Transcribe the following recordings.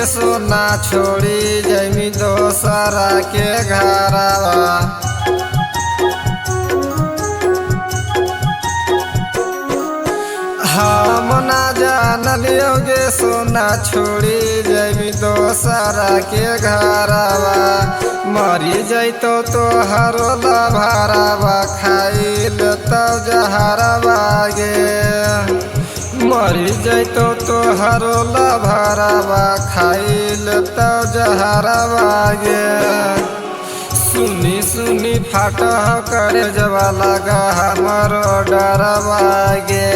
गे सोना छोड़ी जमी दोसरा के घरवा। हम ना जानलियो गे सोना छोड़ी जमी दोसरा के घरवा। मरी जैतो तो हरो लभारवा खाइल तब जहरवा गे। मरी जैतो तो हरो लभारवा खाइल तब जहरवा गे। सुनी सुनी फाटा करे जवा लगा हमारो डरवा गे।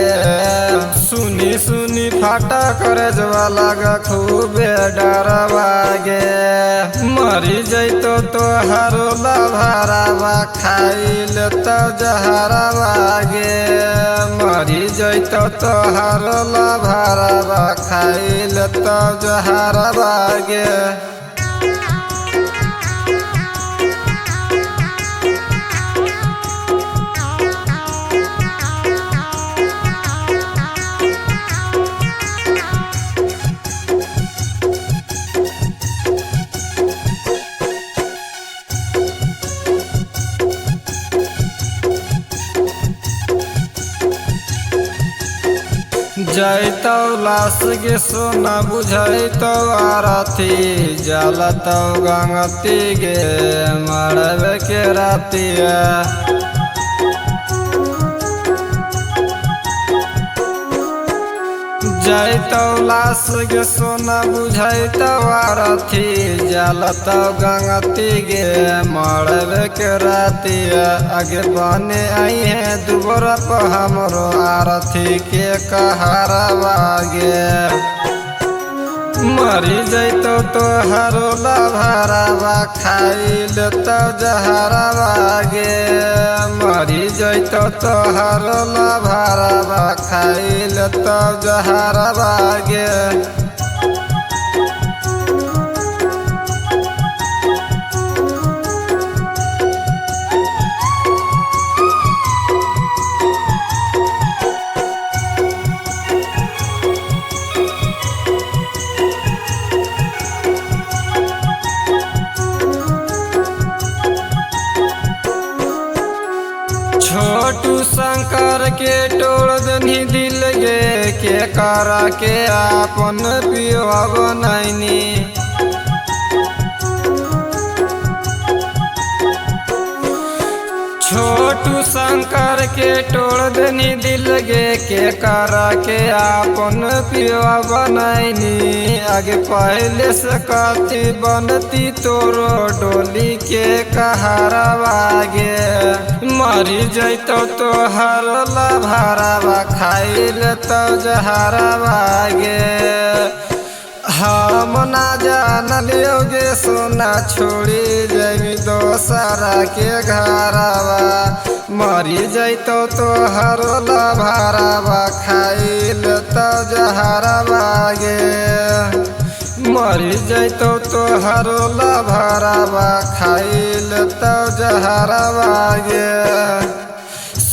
सुनी सुनी फाटा करे जवा लगा खूबे डरवा गे। मरी जैतो तो हरो लभारवा खाइल तब जहरवा गे। मरी जैतो तो हरो लभारवा खाइल तब जहरवा गे। जैतो लाश गे सोना बुझैतो आरती जलतो गंगती गे मरबे के रातिया। जैतो लाश गे सोना बुझैतो आरती जलतो गंगती गे मरबे के रातिया। आगे बने आई है दुबरा पर हमरो आरती के कहरवा गे। मरी जैतो तो हरो लभारवा खाइल तब जहरवा गे। मरी जैतो तो हरो लभारवा खाइल तब जहरवा गे। छोटू शंकर के तोड़ दनी दिल गे के करा के आपन पियो बनैनी। छोटू शंकर के तोड़ दनी दिल गे के करा के आपन पियो बनैनी। आगे पहले से कथी बनती तोरो डोली के कहरवा गे। मरी जैतो तो हर लभारवा खाइल तब जहरवा गे। हम ना जानलियो गे सोना छोड़ी जमी दोसरा के घरवा। मरी जैतो तो हरो लभारवा खाइल तब जहरवा गे। मरी जैतो तो हरो लभारवा खाइल तब जहरवा गे।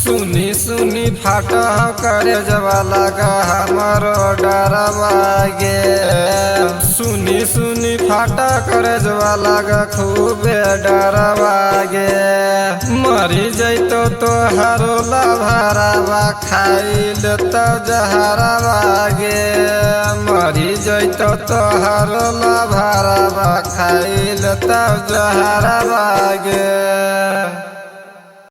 सुनी सुनी फाटा करे जवा लगा हमारो डरवा गे। सुनी सुनी फाटा करे जवा लगा खूबे डरवा गे। मरी जैतो तो हरो लभारवा खाइल तब जहरवा गे। मरी जैतो तो हरो लभारवा खाइल तब जहरवा गे।